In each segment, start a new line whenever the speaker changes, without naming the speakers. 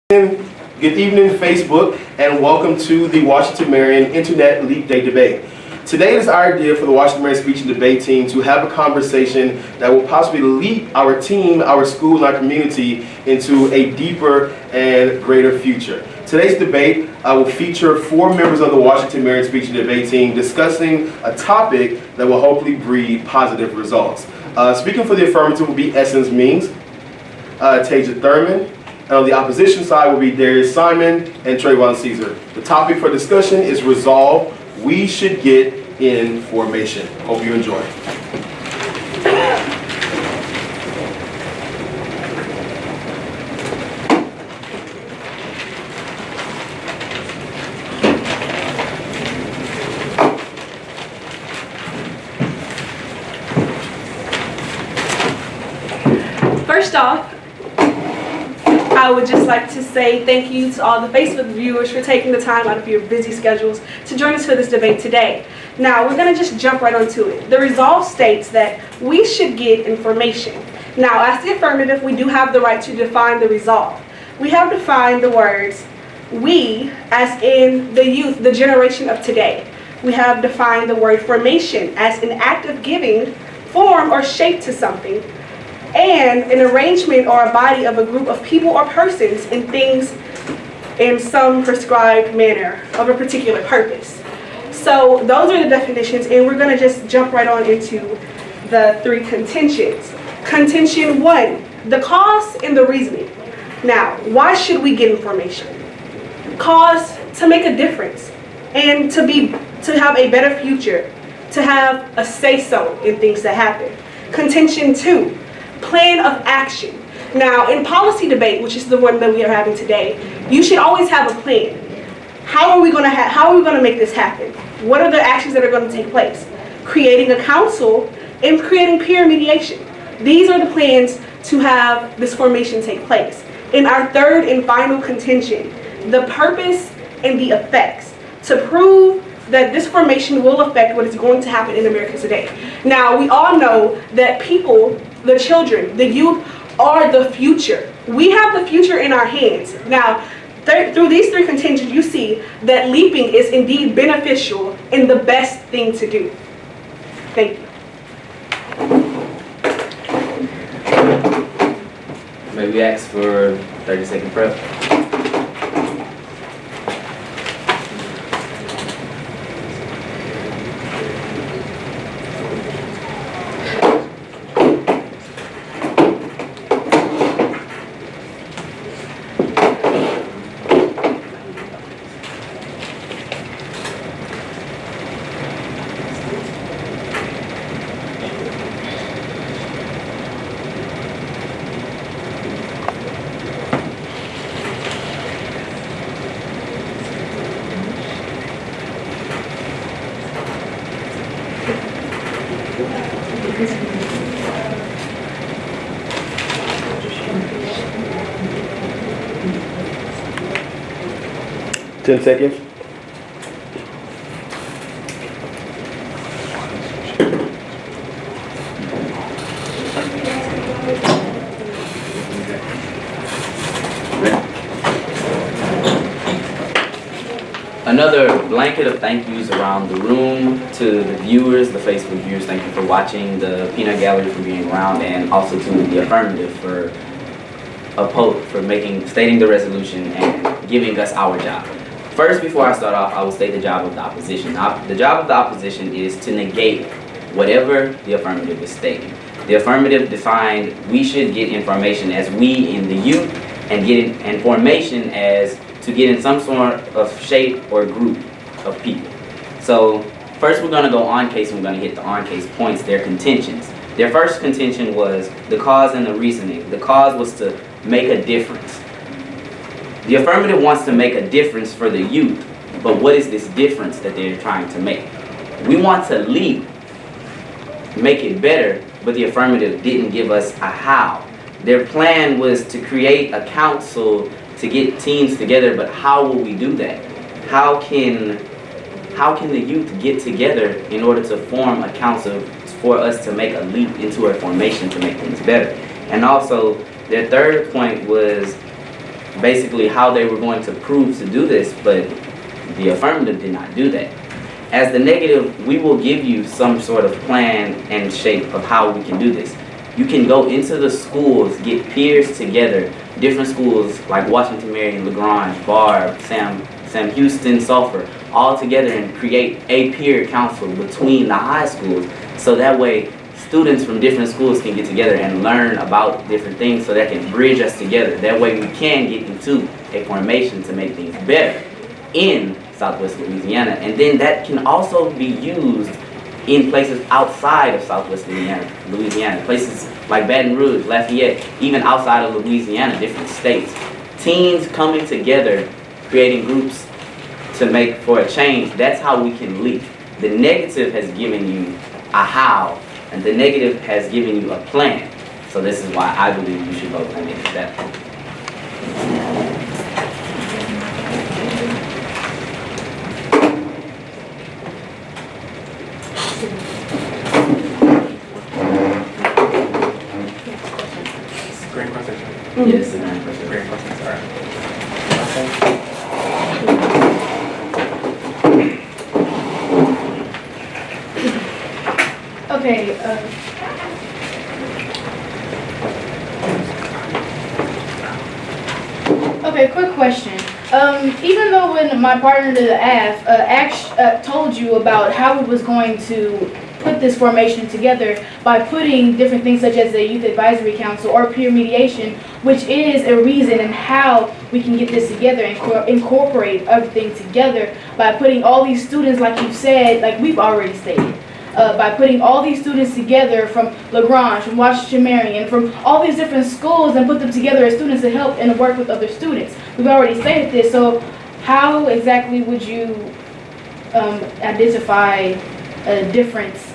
Good evening, Facebook, and welcome to the Washington Marion Internet Leap Day Debate. Today it is our idea for the Washington Marion Speech and Debate team to have a conversation that will possibly lead our team, our school, and our community into a deeper and greater future. Today's debate will feature 4 members of the Washington Marion Speech and Debate team discussing a topic that will hopefully breed positive results. Speaking for the affirmative will be Essence Means, Teja Thurman. And on the opposition side will be Darrius Simon and Tre'von Caesar. The topic for discussion is resolve. We should get in formation. Hope you enjoy.
First off, I would just like to say thank you to all the Facebook viewers for taking the time out of your busy schedules to join us for this debate today. Now, we're going to just jump right onto it. The resolve states that we should get information. Now, as the affirmative, we do have the right to define the resolve. We have defined the words we, as in the youth, the generation of today. We have defined the word formation as an act of giving form or shape to something, and an arrangement or a body of a group of people or persons and things in some prescribed manner of a particular purpose. So those are the definitions, and we're going to just jump right on into the 3 contentions. Contention 1, the cause and the reasoning. Now, why should we get information? Cause, to make a difference and to have a better future, to have a say-so in things that happen. Contention 2, plan of action. Now, in policy debate, which is the one that we are having today, you should always have a plan. How are we going to make this happen? What are the actions that are going to take place? Creating a council and creating peer mediation. These are the plans to have this formation take place. In our 3rd and final contention, the purpose and the effects, to prove that this formation will affect what is going to happen in America today. Now, we all know that people, the children, the youth, are the future. We have the future in our hands. Now, through these 3 contentions, you see that leaping is indeed beneficial and the best thing to do. Thank you.
May we ask for 30-second prep?
Ten seconds.
Another blanket of thank yous around the room to the viewers, the Facebook viewers. Thank you for watching, the peanut gallery for being around, and also to the affirmative for stating the resolution and giving us our job. First, before I start off, I will state the job of the opposition. The job of the opposition is to negate whatever the affirmative is stating. The affirmative defined we should get information as we in the youth, and get information as to get in some sort of shape or group of people. So first we're going to go on case, and we're going to hit the on case points, their contentions. Their first contention was the cause and the reasoning. The cause was to make a difference. The affirmative wants to make a difference for the youth, but what is this difference that they're trying to make? We want to leap, make it better, but the affirmative didn't give us a how. Their plan was to create a council to get teams together, but how will we do that? How can the youth get together in order to form a council for us to make a leap into a formation to make things better? And also, their third point was basically how they were going to prove to do this, but the affirmative did not do that. As the negative, we will give you some sort of plan and shape of how we can do this. You can go into the schools, get peers together, different schools like Washington, Marion, LaGrange, Barb, Sam Houston, Sulphur, all together and create a peer council between the high schools, so that way students from different schools can get together and learn about different things, so that can bridge us together. That way we can get into a formation to make things better in Southwest Louisiana. And then that can also be used in places outside of Southwest Louisiana, places like Baton Rouge, Lafayette, even outside of Louisiana, different states. Teens coming together, creating groups to make for a change, that's how we can lead. The negative has given you a how, and the negative has given you a plan. So this is why I believe you should vote against that.
Great question.
Yes, the grand question.
Great question. Sorry.
Okay. Okay, quick question. Even though when my partner to the AF told you about how we was going to put this formation together by putting different things such as the Youth Advisory Council or peer mediation, which is a reason and how we can get this together and incorporate everything together by putting all these students, like you said, like we've already stated, by putting all these students together from LaGrange, from Washington, Marion, from all these different schools and put them together as students to help and work with other students. We've already stated this, so how exactly would you identify a difference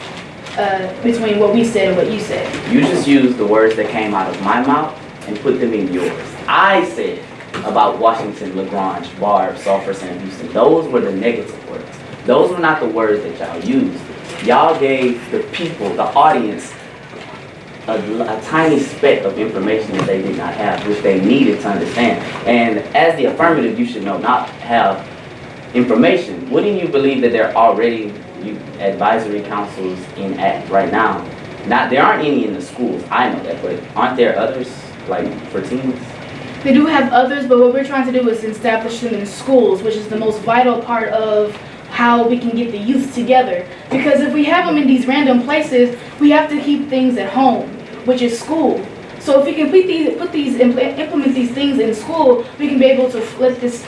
between what we said and what you said?
You just used the words that came out of my mouth and put them in yours. I said about Washington, LaGrange, Barb, Sulphur, Sam Houston, those were the negative words. Those were not the words that y'all used. Y'all gave the people, the audience, a tiny speck of information that they did not have, which they needed to understand. And as the affirmative, you should not have information. Wouldn't you believe that there are already advisory councils in act right now? There aren't any in the schools, I know that, but aren't there others, like for teens?
They do have others, but what we're trying to do is establish them in schools, which is the most vital part of how we can get the youth together. Because if we have them in these random places, we have to keep things at home, which is school. So if we can implement these things in school, we can be able to let this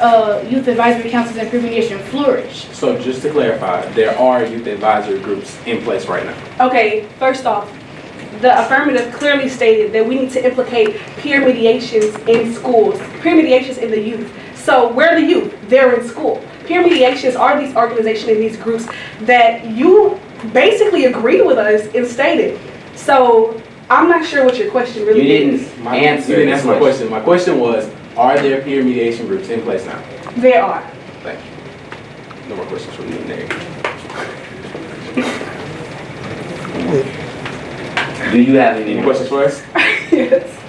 youth advisory councils and peer mediation flourish.
So just to clarify, there are youth advisory groups in place right now.
Okay, first off, the affirmative clearly stated that we need to implicate peer mediations in schools, peer mediations in the youth. So where are the youth? They're in school. Peer mediations are these organizations and these groups that you basically agreed with us in stating. So I'm not sure what your question really is.
You didn't answer
my question. My question was, are there peer mediation groups in place now?
There are.
Thank you. No more questions from you, Nate.
Do you have any
questions for us?
Yes.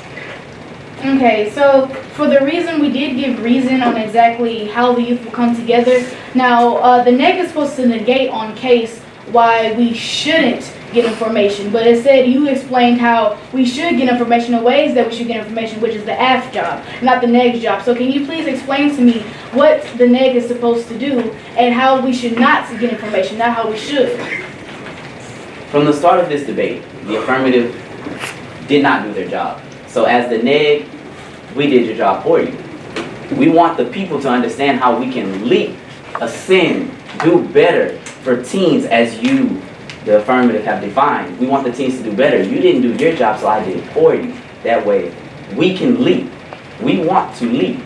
Okay, so for the reason, we did give reason on exactly how the youth will come together. Now, the neg is supposed to negate on case why we shouldn't get information, but instead you explained how we should get information in ways that we should get information, which is the AF job, not the neg's job. So can you please explain to me what the neg is supposed to do and how we should not get information, not how we should?
From the start of this debate, the affirmative did not do their job. So as the neg, we did your job for you. We want the people to understand how we can leap, ascend, do better for teens as you, the affirmative, have defined. We want the teens to do better. You didn't do your job, so I did it for you. That way, we can leap. We want to leap.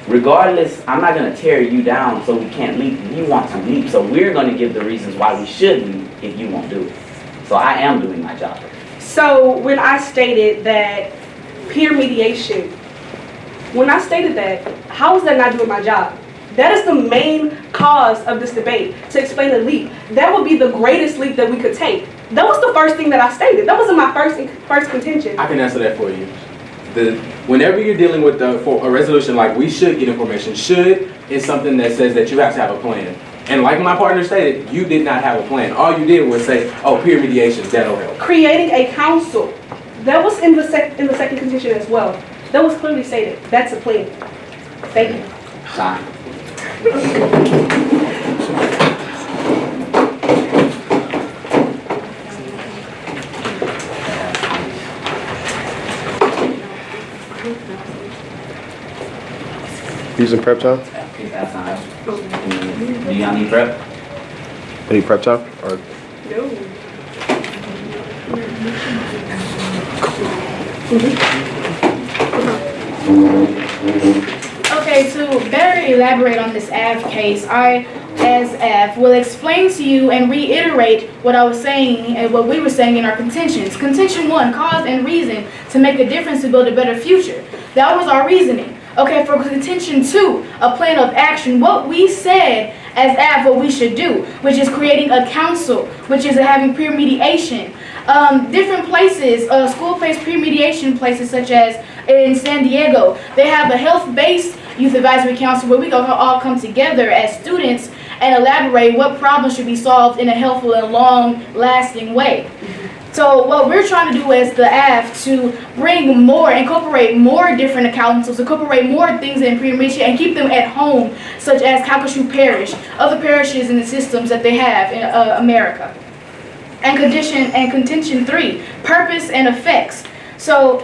Regardless, I'm not going to tear you down so we can't leap. You want to leap, so we're going to give the reasons why we should leap if you won't do it. So I am doing my job.
So when I stated that peer mediation, how is that not doing my job? That is the main cause of this debate, to explain the leap. That would be the greatest leap that we could take. That was the first thing that I stated. That wasn't my first contention.
I can answer that for you.
Whenever you're dealing with for a resolution like we should get information, should is something that says that you have to have a plan. And like my partner stated, you did not have a plan. All you did was say, oh, peer mediation, that'll help.
Creating a council. That was in the second condition as well. That was clearly stated. That's a plan. Thank you.
Time.
Using prep time?
That's time. Do y'all need prep?
Any prep time? Or
No.
Okay, to better elaborate on this AF case, I, as AF, will explain to you and reiterate what I was saying and what we were saying in our contentions. Contention 1, cause and reason to make a difference to build a better future. That was our reasoning. Okay, for contention 2, a plan of action, what we said as AF what we should do, which is creating a council, which is having peer mediation. Different places, school-based peer mediation places such as in San Diego, they have a health-based youth advisory council where we can all come together as students and elaborate what problems should be solved in a helpful and long-lasting way. So what we're trying to do as the AF to bring more, incorporate more different councils, incorporate more things in peer mediation and keep them at home, such as Calcasieu Parish, other parishes in the systems that they have in America. And contention 3, purpose and effects. So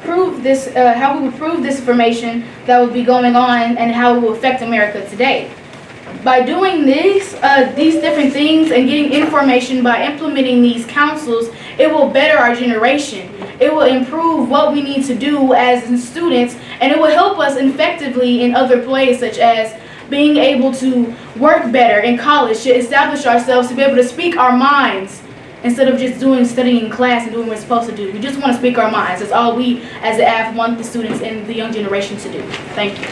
prove this, how we would prove this information that will be going on and how it will affect America today. By doing these different things and getting information by implementing these councils, it will better our generation. It will improve what we need to do as students, and it will help us effectively in other places, such as being able to work better in college, to establish ourselves, to be able to speak our minds instead of just studying in class and doing what we're supposed to do. We just want to speak our minds. That's all we as the AF want the students and the young generation to do. Thank you.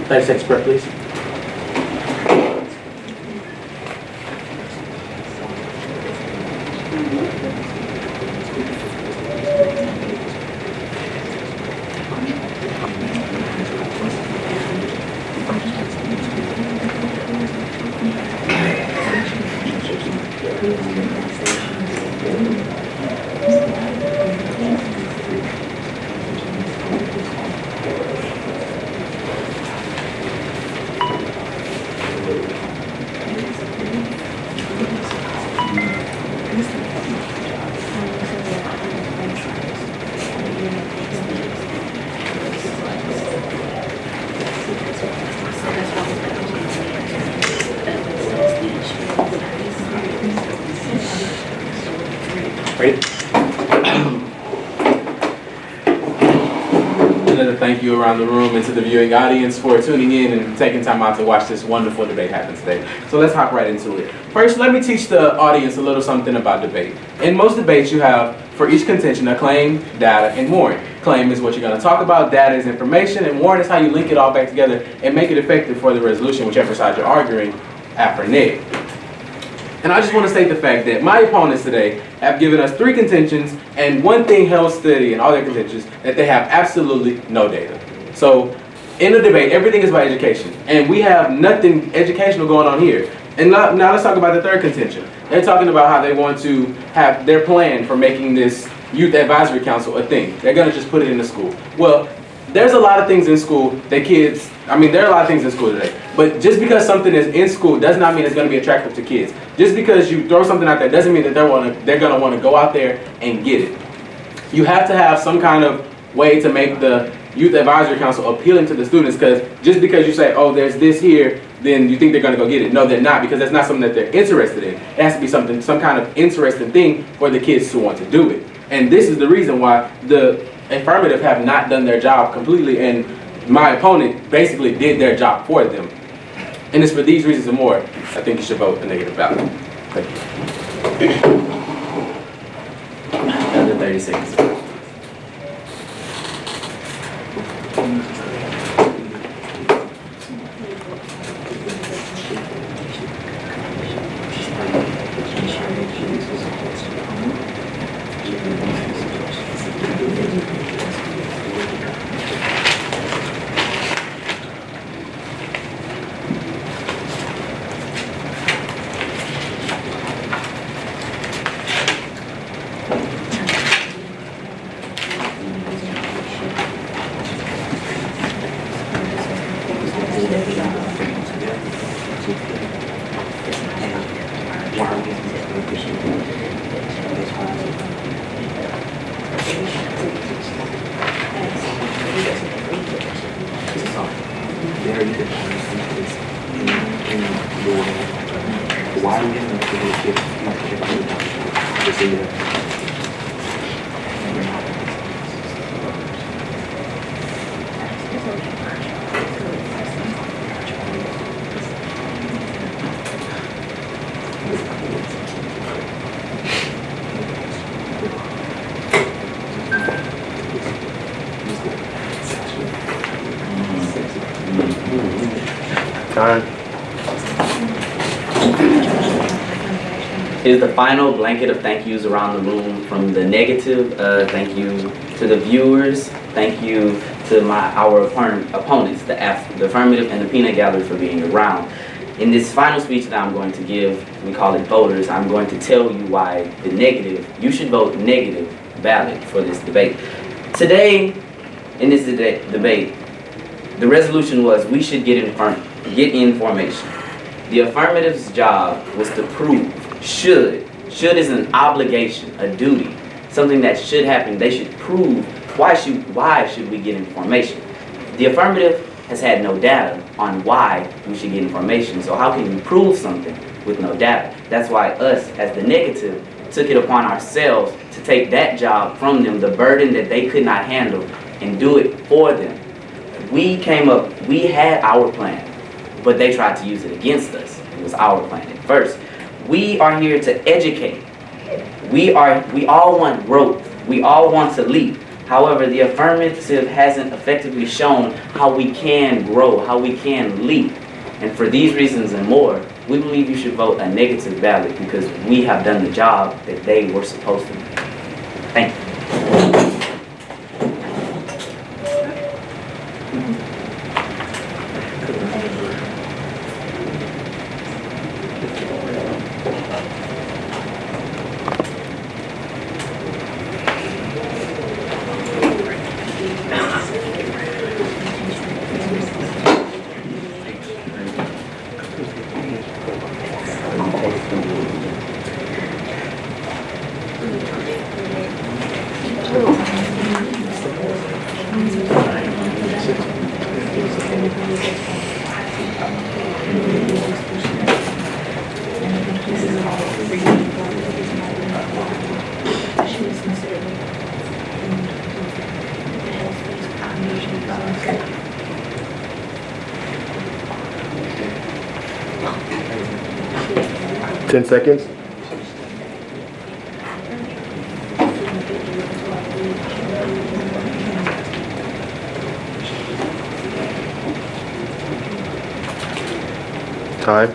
30 seconds prep, please. Great. Another thank you around the room and to the viewing audience for tuning in and taking time out to watch this wonderful debate happen today. So let's hop right into it. First, let me teach the audience a little something about debate. In most debates, you have, for each contention, a claim, data, and warrant. Claim is what you're going to talk about, data is information, and warrant is how you link it all back together and make it effective for the resolution, whichever side you're arguing, after neg. And I just want to state the fact that my opponents today have given us 3 contentions, and one thing held steady in all their contentions, that they have absolutely no data. So in the debate, everything is about education, and we have nothing educational going on here. And now let's talk about the 3rd contention. They're talking about how they want to have their plan for making this youth advisory council a thing. They're going to just put it in the school. Well, there's a lot of things in school that kids, there are a lot of things in school today. But just because something is in school does not mean it's going to be attractive to kids. Just because you throw something out there doesn't mean that they're going to want to go out there and get it. You have to have some kind of way to make the youth advisory council appealing to the students, because just because you say, oh, there's this here, then you think they're going to go get it. No, they're not, because that's not something that they're interested in. It has to be some kind of interesting thing for the kids to want to do it. And this is the reason why the affirmative have not done their job completely, and my opponent basically did their job for them. And it's for these reasons and more, I think you should vote a negative ballot. Thank you.
Another 30 seconds.
Time.
Here's the final blanket of thank yous around the room. From the negative, thank you to the viewers, thank you to our opponents, the affirmative and the peanut gallery for being around. In this final speech that I'm going to give, we call it voters, I'm going to tell you why the negative, you should vote negative ballot for this debate. Today, in this debate, the resolution was we should get information. The affirmative's job was to prove, should is an obligation, a duty, something that should happen. They should prove why should we get information. The affirmative has had no data on why we should get information. So how can you prove something with no data? That's why us, as the negative, took it upon ourselves to take that job from them, the burden that they could not handle, and do it for them. We had our plan, but they tried to use it against us. It was our plan at first. We are here to educate. We all want growth. We all want to leap. However, the affirmative hasn't effectively shown how we can grow, how we can leap. And for these reasons and more, we believe you should vote a negative ballot because we have done the job that they were supposed to do. Thank you.
10 seconds. Time.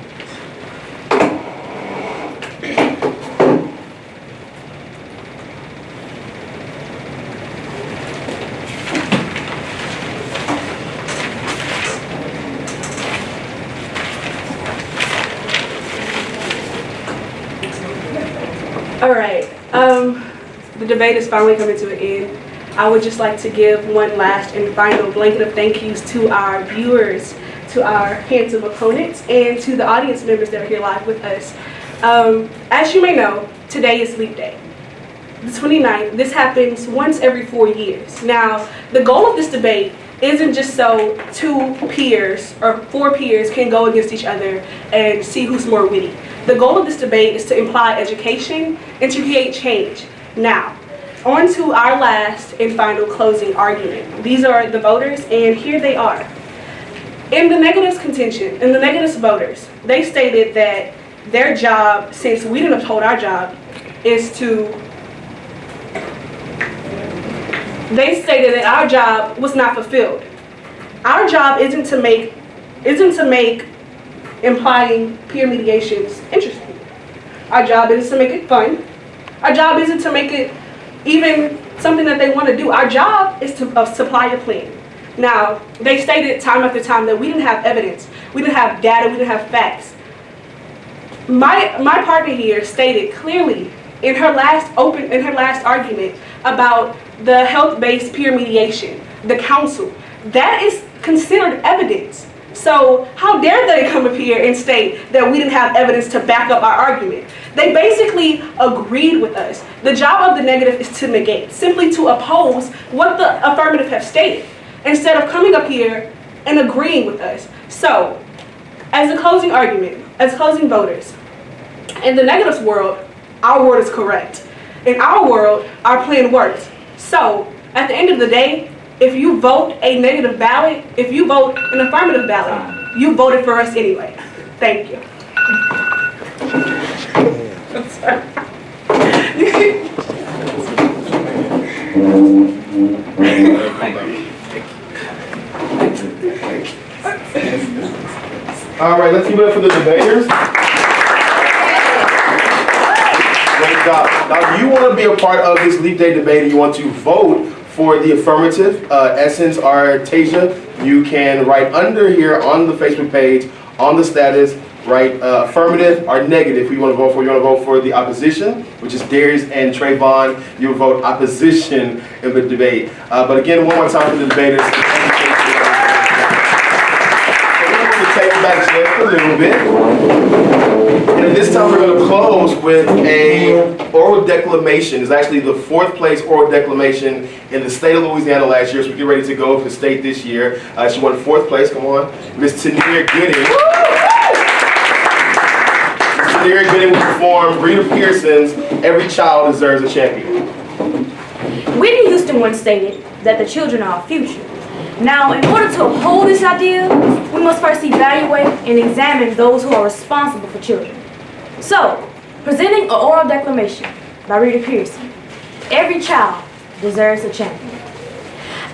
All right, the debate is finally coming to an end. I would just like to give one last and final blanket of thank yous to our viewers, to our handsome opponents, and to the audience members that are here live with us. As you may know, today is Leap Day. The 29th, this happens once every 4 years. Now, the goal of this debate isn't just so 2 peers or 4 peers can go against each other and see who's more witty. The goal of this debate is to imply education and to create change. Now, on to our last and final closing argument. These are the voters, and here they are. In the negatives contention, in the negatives voters, they stated that their job, since we didn't uphold our job, is to, they stated that our job was not fulfilled. Our job isn't to make implying peer mediations interesting. Our job isn't to make it fun. Our job isn't to make it even something that they want to do. Our job is to supply a plan. Now, they stated time after time that we didn't have evidence, we didn't have data, we didn't have facts. My partner here stated clearly in her last argument about the health-based peer mediation, the council, that is considered evidence. So how dare they come up here and state that we didn't have evidence to back up our argument? They basically agreed with us. The job of the negative is to negate, simply to oppose what the affirmative have stated, instead of coming up here and agreeing with us. So, as a closing argument, as closing voters, In the negatives world, our word is correct. In our world, our plan worked. So, at the end of the day, if you vote a negative ballot, if you vote an affirmative ballot, you voted for us anyway. Thank you. I'm sorry.
All right, let's give it up for the debaters. Great job. Now, if you want to be a part of this Leap Day debate and you want to vote for the affirmative, Essence or Teja, you can write under here on the Facebook page, on the status, write affirmative or negative who you want to vote for. You want to vote for the opposition, which is Darrius and Tre'von. You will vote opposition in the debate. But again, one more time for the debaters. Take it back just a little bit. And at this time we're going to close with a oral declamation. It's actually the 4th place oral declamation in the state of Louisiana last year, so we get ready to go for the state this year. She won 4th place, come on. Miss Tania Gooding. Miss Tania Gooding will perform Rita Pearson's Every Child Deserves a Champion.
Whitney Houston once stated that the children are our future. Now, in order to uphold this idea, we must first evaluate and examine those who are responsible for children. So, presenting an oral declamation by Rita Pearson, Every Child Deserves a Champion.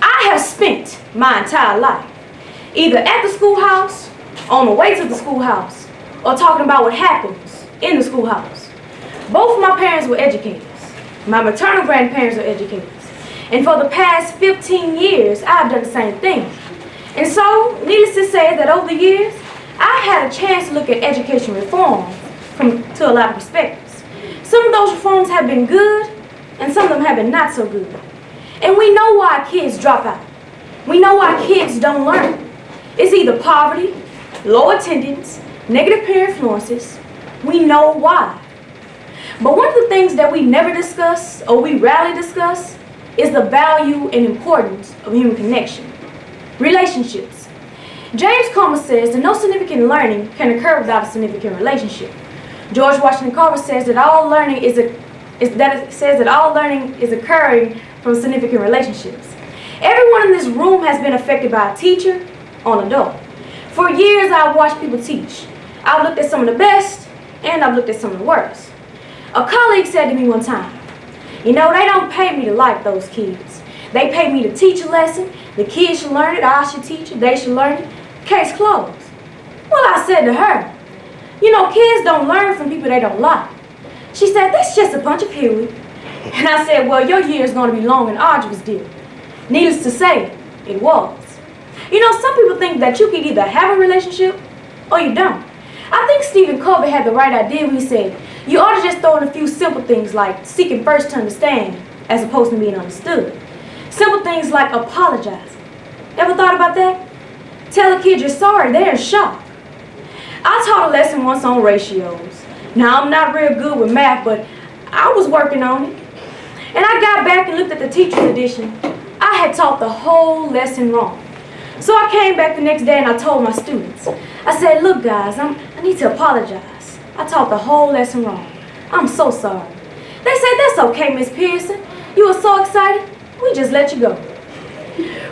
I have spent my entire life either at the schoolhouse, on the way to the schoolhouse, or talking about what happens in the schoolhouse. Both my parents were educators. My maternal grandparents are educators. And for the past 15 years, I've done the same thing. And so, needless to say that over the years, I've had a chance to look at education reform to a lot of perspectives. Some of those reforms have been good, and some of them have been not so good. And we know why kids drop out. We know why kids don't learn. It's either poverty, low attendance, negative peer influences. We know why. But one of the things that we never discuss, or we rarely discuss, is the value and importance of human connection. Relationships. James Comer says that no significant learning can occur without a significant relationship. George Washington Carver says that all learning is occurring from significant relationships. Everyone in this room has been affected by a teacher or an adult. For years, I've watched people teach. I've looked at some of the best, and I've looked at some of the worst. A colleague said to me one time, "You know, they don't pay me to like those kids. They pay me to teach a lesson. The kids should learn it. I should teach it. They should learn it. Case closed." Well, I said to her, "You know, kids don't learn from people they don't like." She said, "That's just a bunch of hooey." And I said, "Well, your year is going to be long and arduous, dear." Needless to say, it was. You know, some people think that you can either have a relationship or you don't. I think Stephen Covey had the right idea when he said, you ought to just throw in a few simple things like seeking first to understand as opposed to being understood. Simple things like apologizing. Ever thought about that? Tell a kid you're sorry, they're in shock. I taught a lesson once on ratios. Now, I'm not real good with math, but I was working on it. And I got back and looked at the teacher's edition. I had taught the whole lesson wrong. So I came back the next day and I told my students. I said, "Look, guys, I need to apologize. I taught the whole lesson wrong. I'm so sorry." They said, "That's okay, Miss Pearson. You were so excited, we just let you go."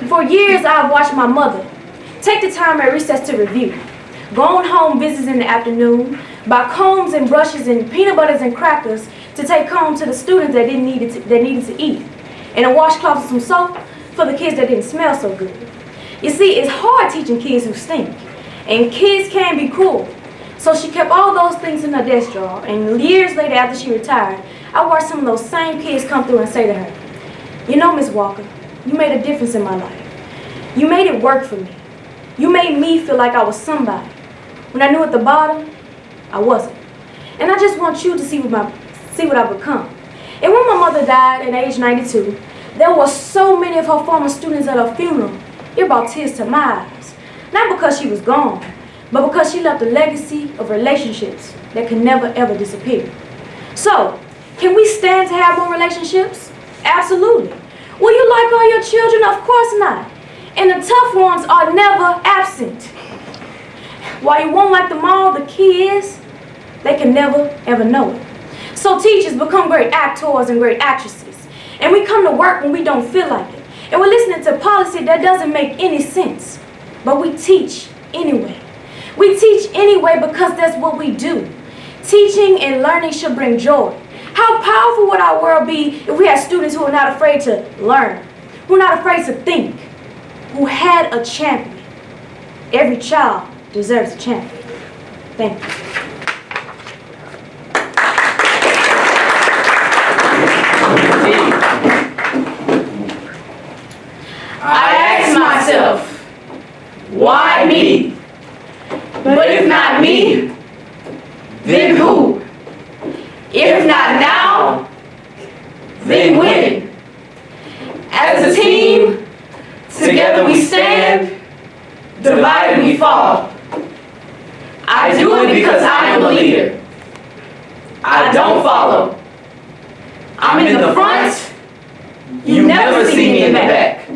For years, I've watched my mother take the time at recess to review, going home visits in the afternoon, buy combs and brushes and peanut butters and crackers to take home to the students that needed to eat, and a washcloth and some soap for the kids that didn't smell so good. You see, it's hard teaching kids who stink, and kids can be cruel. So she kept all those things in her desk drawer, and years later after she retired, I watched some of those same kids come through and say to her, "You know, Miss Walker, you made a difference in my life. You made it work for me. You made me feel like I was somebody. When I knew at the bottom, I wasn't. And I just want you to see what I've become." And when my mother died at age 92, there were so many of her former students at her funeral. It brought tears to my eyes. Not because she was gone, but because she left a legacy of relationships that can never ever disappear. So, can we stand to have more relationships? Absolutely. Will you like all your children? Of course not. And the tough ones are never absent. While you won't like them all, the key is they can never, ever know it. So teachers become great actors and great actresses. And we come to work when we don't feel like it. And we're listening to policy that doesn't make any sense. But we teach anyway. We teach anyway because that's what we do. Teaching and learning should bring joy. How powerful would our world be if we had students who are not afraid to learn, who are not afraid to think, who had a champion? Every child deserves a champion. Thank you.
I ask myself, why me? But if not me, then who? If not now, then when? As a team, together we stand, divided we fall. I do it because I am a leader. I don't follow. I'm in the front, you never see me in the back.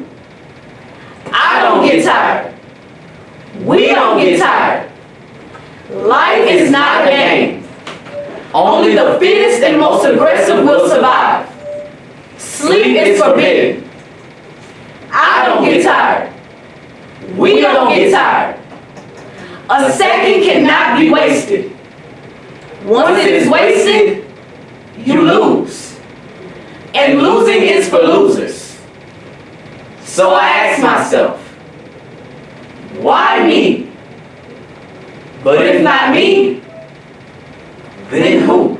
I don't get tired. We don't get tired. Life is not a game. Only the fittest and most aggressive will survive. Sleep is forbidden. I don't get tired. We don't get tired. A second cannot be wasted. Once it is wasted, you lose. And losing is for losers. So I ask myself, why me? But if not me, then who?